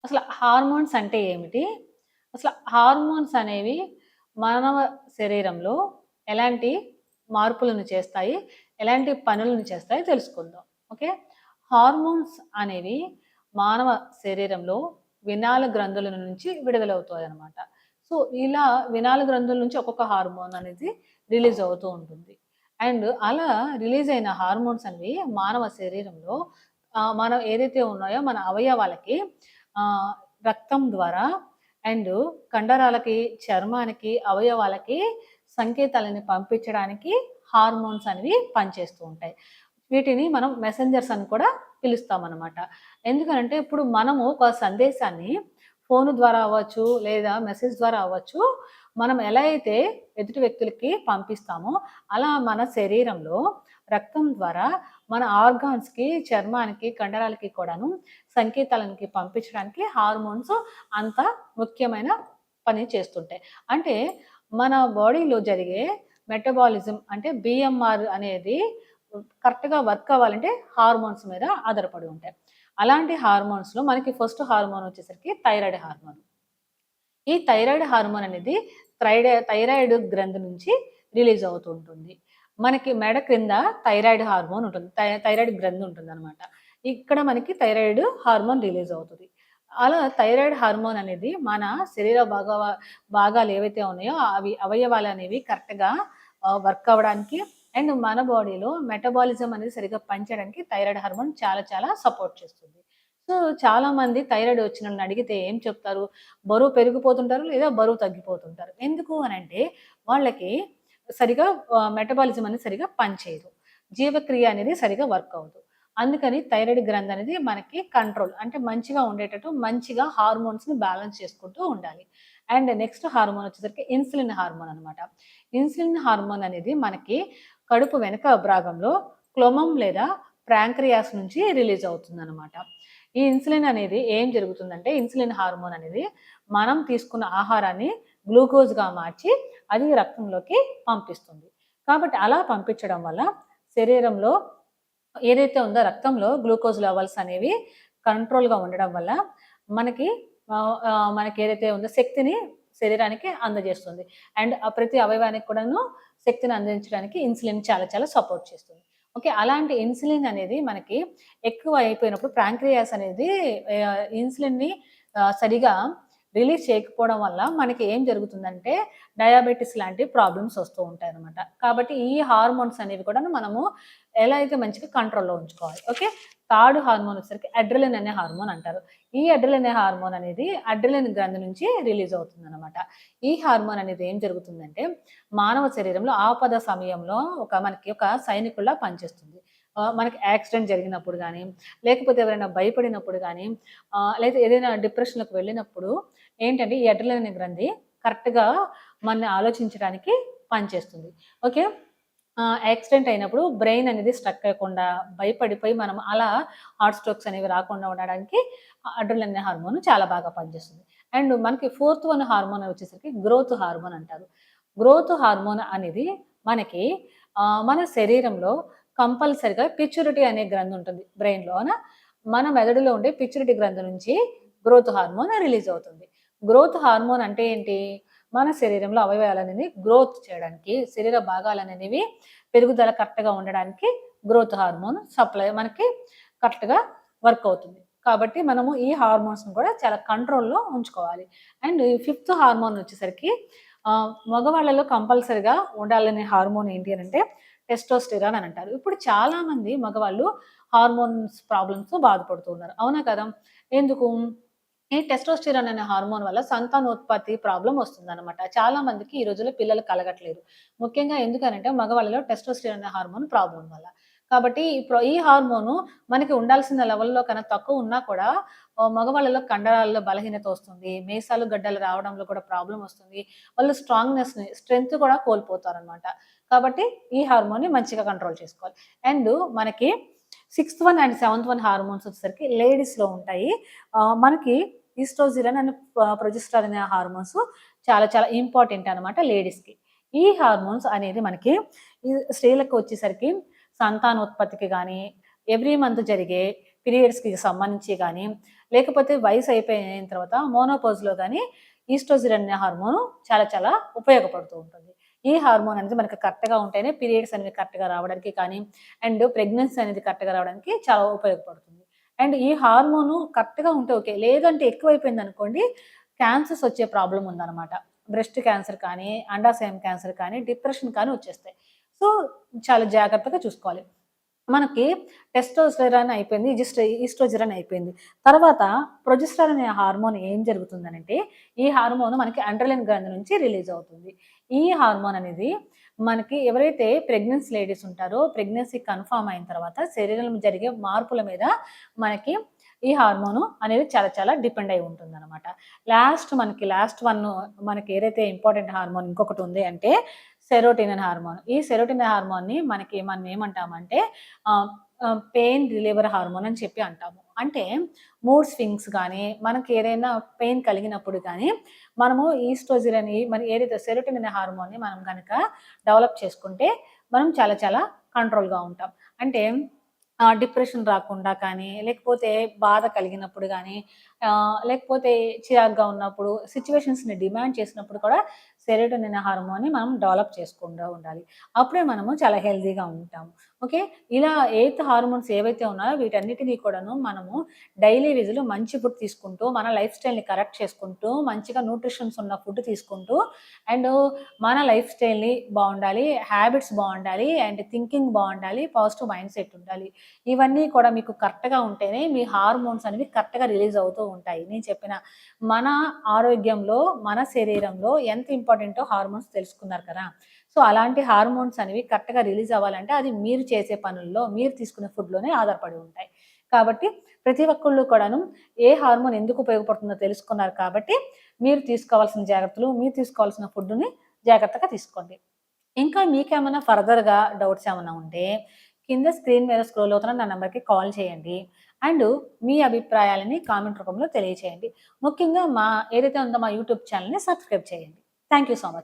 అసలు హార్మోన్స్ అంటే ఏమిటి? అసలు హార్మోన్స్ అనేవి మానవ శరీరంలో ఎలాంటి మార్పులను చేస్తాయి? ఎలాంటి పనులను చేస్తాయో తెలుసుకుందాం. ఓకే. హార్మోన్స్ అనేవి మానవ శరీరంలో వినాల గ్రంథుల నుంచి విడుదలవుతాయన్నమాట. సో, ఇలా వినాల గ్రంథుల నుంచి ఒక్కొక్క హార్మోన్ అనేది రిలీజ్ అవుతూ ఉంటుంది. అండ్ అలా రిలీజ్ అయిన హార్మోన్స్ అనేవి మానవ శరీరంలో మనం ఏదైతే ఉన్నాయో మన అవయవాలకి ఆహ్, రక్తం ద్వారా అండ్ కండరాలకి, చర్మానికి, అవయవాలకి సంకేతాలని పంపించడానికి హార్మోన్స్ అనేవి పనిచేస్తూ ఉంటాయి. వీటిని మనం మెసెంజర్స్ అని కూడా పిలుస్తామనమాట. ఎందుకనంటే ఇప్పుడు మనము ఒక సందేశాన్ని ఫోను ద్వారా అవ్వచ్చు, లేదా మెసేజ్ ద్వారా అవ్వచ్చు, మనం ఎలా అయితే ఎదుటి వ్యక్తులకి పంపిస్తామో, అలా మన శరీరంలో రక్తం ద్వారా మన ఆర్గాన్స్‌కి, చర్మానికి, కండరాలకి కూడాను సంకేతాలనికి పంపించడానికి హార్మోన్స్ అంత ముఖ్యమైన పని చేస్తుంటాయి. అంటే మన బాడీలో జరిగే మెటబాలిజం అంటే బీఎంఆర్ అనేది కరెక్ట్‌గా వర్క్ అవ్వాలంటే హార్మోన్స్ మీద ఆధారపడి ఉంటాయి. అలాంటి హార్మోన్స్‌లో మనకి ఫస్ట్ హార్మోన్ వచ్చేసరికి థైరాయిడ్ హార్మోన్. ఈ థైరాయిడ్ హార్మోన్ అనేది థైరాయిడ్ గ్రంథి నుంచి రిలీజ్ అవుతూ ఉంటుంది. మనకి మెడ క్రింద థైరాయిడ్ హార్మోన్ ఉంటుంది. థైరాయిడ్ గ్రంథి ఉంటుందనమాట. ఇక్కడ మనకి థైరాయిడ్ హార్మోన్ రిలీజ్ అవుతది. అలా థైరాయిడ్ హార్మోన్ అనేది మన శరీర భాగాలు ఏవైతే ఉన్నాయో అవి అవయవాలనేవి కరెక్ట్‌గా వర్క్ అవ్వడానికి అండ్ మన బాడీలో మెటబాలిజం అనేది సరిగ్గా పనిచేయడానికి థైరాయిడ్ హార్మోన్ చాలా చాలా సపోర్ట్ చేస్తుంది. సో, చాలామంది థైరాయిడ్ వచ్చినోళ్ళని అడిగితే ఏం చెప్తారు? బరువు పెరిగిపోతుంటారు లేదా బరువు తగ్గిపోతుంటారు. ఎందుకు అనంటే వాళ్ళకి సరిగా మెటబాలిజం అనేది సరిగ్గా పనిచేయదు. జీవక్రియ అనేది సరిగ్గా వర్క్ అవ్వదు. అందుకని థైరాయిడ్ గ్రంథి అనేది మనకి కంట్రోల్ అంటే మంచిగా ఉండేటట్టు మంచిగా హార్మోన్స్‌ని బ్యాలెన్స్ చేసుకుంటూ ఉండాలి. అండ్ నెక్స్ట్ హార్మోన్ వచ్చేసరికి ఇన్సులిన్ హార్మోన్ అనమాట. ఇన్సులిన్ హార్మోన్ అనేది మనకి కడుపు వెనక భాగంలో క్లోమం లేదా ప్యాంక్రియాస్ నుంచి రిలీజ్ అవుతుందనమాట. ఈ ఇన్సులిన్ అనేది ఏం జరుగుతుందంటే ఇన్సులిన్ హార్మోన్ అనేది మనం తీసుకున్న ఆహారాన్ని గ్లూకోజ్‌గా మార్చి అది రక్తంలోకి పంపిస్తుంది. కాబట్టి అలా పంపించడం వల్ల శరీరంలో ఏదైతే ఉందో రక్తంలో గ్లూకోజ్ లెవెల్స్ అనేవి కంట్రోల్‌గా ఉండడం వల్ల మనకి మనకేదైతే ఉందో శక్తిని శరీరానికి అందజేస్తుంది. అండ్ ప్రతి అవయవానికి కూడాను శక్తిని అందించడానికి ఇన్సులిన్ చాలా చాలా సపోర్ట్ చేస్తుంది. ఓకే. అలాంటి ఇన్సులిన్ అనేది మనకి ఎక్కువ అయిపోయినప్పుడు ప్యాంక్రియాస్ అనేది ఇన్సులిన్‌ని సరిగా రిలీజ్ చేయకపోవడం వల్ల మనకి ఏం జరుగుతుందంటే డయాబెటిస్ లాంటి ప్రాబ్లమ్స్ వస్తూ ఉంటాయన్నమాట. కాబట్టి ఈ హార్మోన్స్ అనేవి కూడాను మనము ఎలా అయితే మంచిగా కంట్రోల్‌లో ఉంచుకోవాలి. ఓకే. థర్డ్ హార్మోన్ వచ్చేసరికి అడ్రిలిన్ అనే హార్మోన్ అంటారు. ఈ అడ్రిలిన్ అనే హార్మోన్ అనేది అడ్రిలిన్ గ్రంథి నుంచి రిలీజ్ అవుతుందన్నమాట. ఈ హార్మోన్ అనేది ఏం జరుగుతుందంటే మానవ శరీరంలో ఆపద సమయంలో మనకి ఒక సైనికుల్లా పనిచేస్తుంది. మనకి యాక్సిడెంట్ జరిగినప్పుడు గానీ, లేకపోతే ఎవరైనా భయపడినప్పుడు గానీ, లేదా ఏదైనా డిప్రెషన్‌లోకి వెళ్ళినప్పుడు ఏంటంటే ఈ అడ్రిలిన్ అనే గ్రంథి కరెక్ట్‌గా మనల్ని ఆలోచించడానికి పనిచేస్తుంది. ఓకే. యాక్సిడెంట్ అయినప్పుడు బ్రెయిన్ అనేది స్ట్రక్ అయ్యకుండా భయపడిపోయి మనం అలా హార్ట్ స్ట్రోక్స్ అనేవి రాకుండా ఉండడానికి అడ్రినలిన్ అనే హార్మోన్ చాలా బాగా పనిచేస్తుంది. అండ్ మనకి ఫోర్త్ వన్ హార్మోన్ వచ్చేసరికి గ్రోత్ హార్మోన్ అంటారు. గ్రోత్ హార్మోన్ అనేది మనకి మన శరీరంలో కంపల్సరీగా పిచ్యురిటీ అనే గ్రంథి ఉంటుంది బ్రెయిన్‌లోన. మన మెదడులో ఉండే పిచ్యురిటీ గ్రంథి నుంచి గ్రోత్ హార్మోన్ రిలీజ్ అవుతుంది. గ్రోత్ హార్మోన్ అంటే ఏంటి? మన శరీరంలో అవయవాలనేవి గ్రోత్ చేయడానికి, శరీర భాగాలనేవి పెరుగుదల కరెక్ట్‌గా ఉండడానికి గ్రోత్ హార్మోన్ సప్లై మనకి కరెక్ట్‌గా వర్క్ అవుతుంది. కాబట్టి మనము ఈ హార్మోన్స్‌ని కూడా చాలా కంట్రోల్‌లో ఉంచుకోవాలి. అండ్ ఫిఫ్త్ హార్మోన్ వచ్చేసరికి మగవాళ్ళలో కంపల్సరీగా ఉండాలనే హార్మోన్ ఏంటి అనంటే టెస్టోస్టెరాన్ అని అంటారు. ఇప్పుడు చాలామంది మగవాళ్ళు హార్మోన్స్ ప్రాబ్లమ్స్‌తో బాధపడుతూ ఉన్నారు. అవునా కదా? ఎందుకు? ఈ టెస్టోస్టిరాన్ అనే హార్మోన్ వల్ల సంతానోత్పత్తి ప్రాబ్లమ్ వస్తుందన్నమాట. చాలా మందికి ఈ రోజుల్లో పిల్లలు కలగట్లేదు. ముఖ్యంగా ఎందుకనంటే మగవాళ్ళలో టెస్టోస్టిరాన్ అనే హార్మోన్ ప్రాబ్లమ్ వల్ల. కాబట్టి ఇప్పుడు ఈ హార్మోను మనకి ఉండాల్సిన లెవెల్‌లో కన్నా తక్కువ ఉన్నా కూడా మగవాళ్ళలో కండరాల్లో బలహీనత వస్తుంది. మీసాలు, గడ్డలు రావడంలో కూడా ప్రాబ్లమ్ వస్తుంది. వాళ్ళు స్ట్రెంగ్త్ కూడా కోల్పోతారనమాట. కాబట్టి ఈ హార్మోన్‌ని మంచిగా కంట్రోల్ చేసుకోవాలి. అండ్ మనకి sixth one and seventh one hormones వచ్చేసరికి లేడీస్‌లో ఉంటాయి. మనకి ఈస్ట్రోజిన్ అండ్ ప్రొజెస్టరాన్ అనే హార్మోన్స్ చాలా చాలా ఇంపార్టెంట్ అనమాట లేడీస్‌కి. ఈ హార్మోన్స్ అనేది మనకి ఈ స్త్రీలకు వచ్చేసరికి సంతానోత్పత్తికి గానీ, ఎవ్రీ మంత్ జరిగే పీరియడ్స్‌కి సంబంధించి గానీ, లేకపోతే వయసు అయిపోయిన తర్వాత మోనోపాజ్‌లో గానీ ఈస్ట్రోజెన్ అనే హార్మోన్ చాలా చాలా ఉపయోగపడుతూ ఉంటుంది. ఈ హార్మోన్ అనేది మనకు కరెక్ట్‌గా ఉంటేనే పీరియడ్స్ అనేవి కరెక్ట్‌గా రావడానికి కానీ, అండ్ ప్రెగ్నెన్సీ అనేది కరెక్ట్‌గా రావడానికి చాలా ఉపయోగపడుతుంది. అండ్ ఈ హార్మోను కరెక్ట్‌గా ఉంటే ఓకే. లేదంటే ఎక్కువైపోయిందనుకోండి, క్యాన్సర్స్ వచ్చే ప్రాబ్లమ్ ఉందనమాట. బ్రెస్ట్ క్యాన్సర్ కానీ, అండాశయం క్యాన్సర్ కానీ, డిప్రెషన్ కానీ వచ్చేస్తాయి. సో, చాలా జాగ్రత్తగా చూసుకోవాలి. మనకి టెస్టోస్టెరాన్ అయిపోయింది. ఈస్ట్రోజెరాన్ అయిపోయింది. తర్వాత ప్రొజెస్టెరాన్ అనే హార్మోన్ ఏం జరుగుతుందనంటే, ఈ హార్మోన్ మనకి అండ్రిలిన్ గ్రంథి నుంచి రిలీజ్ అవుతుంది. ఈ హార్మోన్ అనేది మనకి ఎవరైతే ప్రెగ్నెన్సీ లేడీస్ ఉంటారో, ప్రెగ్నెన్సీ కన్ఫర్మ్ అయిన తర్వాత శరీరంలో జరిగే మార్పుల మీద మనకి ఈ హార్మోను అనేది చాలా చాలా డిపెండ్ అయి ఉంటుందనమాట. లాస్ట్ వన్ మనకి ఏదైతే ఇంపార్టెంట్ హార్మోన్ ఇంకొకటి ఉంది అంటే సెరోటోనిన్ హార్మోన్. ఈ సెరోటోనిన్ హార్మోన్‌ని మనం ఏమంటామంటే ఆహ్, ఆహ్, పెయిన్ రిలీవర్ హార్మోన్ అని చెప్పి అంటాము. అంటే మూడ్ స్వింగ్స్ గానీ, మనకి ఏదైనా పెయిన్ కలిగినప్పుడు గానీ, మనము ఈస్ట్రోజెన్ అని మరి ఏదైతే సెరోటోనిన్ హార్మోన్‌ని మనం గనక డెవలప్ చేసుకుంటే, మనం చాలా చాలా కంట్రోల్‌గా ఉంటాం. అంటే డిప్రెషన్ రాకుండా కానీ, లేకపోతే బాధ కలిగినప్పుడు గానీ, లేకపోతే చిరాకుగా ఉన్నప్పుడు, సిట్యుయేషన్స్‌ని డిమాండ్ చేసినప్పుడు కూడా సెరోటోనిన్ హార్మోన్‌ని మనం డెవలప్ చేసుకుంటూ ఉండాలి. అప్పుడే మనము చాలా హెల్తీగా ఉంటాము. ఓకే. ఇలా హార్మోన్స్ ఏవైతే ఉన్నాయో వీటన్నిటిని కూడాను మనము డైలీ వేస్‌లో మంచి ఫుడ్ తీసుకుంటూ, మన లైఫ్ స్టైల్‌ని కరెక్ట్ చేసుకుంటూ, మంచిగా న్యూట్రిషన్స్ ఉన్న ఫుడ్ తీసుకుంటూ, అండ్ మన లైఫ్ స్టైల్‌ని బావుండాలి, హ్యాబిట్స్ బావుండాలి, అండ్ థింకింగ్ బావుండాలి, పాజిటివ్ మైండ్ సెట్ ఉండాలి. ఇవన్నీ కూడా మీకు కరెక్ట్‌గా ఉంటేనే మీ హార్మోన్స్ అనేవి కరెక్ట్‌గా రిలీజ్ అవుతూ ఉంటాయి. నేను చెప్పిన మన ఆరోగ్యంలో, మన శరీరంలో ఎంత ఇంపార్టెంటో హార్మోన్స్ తెలుసుకున్నారు కదా! సో, అలాంటి హార్మోన్స్ అనేవి కరెక్ట్‌గా రిలీజ్ అవ్వాలంటే అది మీరు చేసే పనుల్లో, మీరు తీసుకునే ఫుడ్‌లోనే ఆధారపడి ఉంటాయి. కాబట్టి ప్రతి ఒక్కళ్ళు కూడాను ఏ హార్మోన్ ఎందుకు ఉపయోగపడుతుందో తెలుసుకున్నారు కాబట్టి మీరు తీసుకోవాల్సిన జాగ్రత్తలు, మీరు తీసుకోవాల్సిన ఫుడ్‌ని జాగ్రత్తగా తీసుకోండి. ఇంకా మీకేమన్నా ఫర్దర్‌గా డౌట్స్ ఏమన్నా ఉంటే కింద స్క్రీన్ మీద స్క్రోల్ అవుతున్న నా నంబర్‌కి కాల్ చేయండి. అండ్ మీ అభిప్రాయాలని కామెంట్ రూపంలో తెలియచేయండి. ముఖ్యంగా ఏదైతే ఉందో మా యూట్యూబ్ ఛానెల్‌ని సబ్స్క్రైబ్ చేయండి. Thank you so much.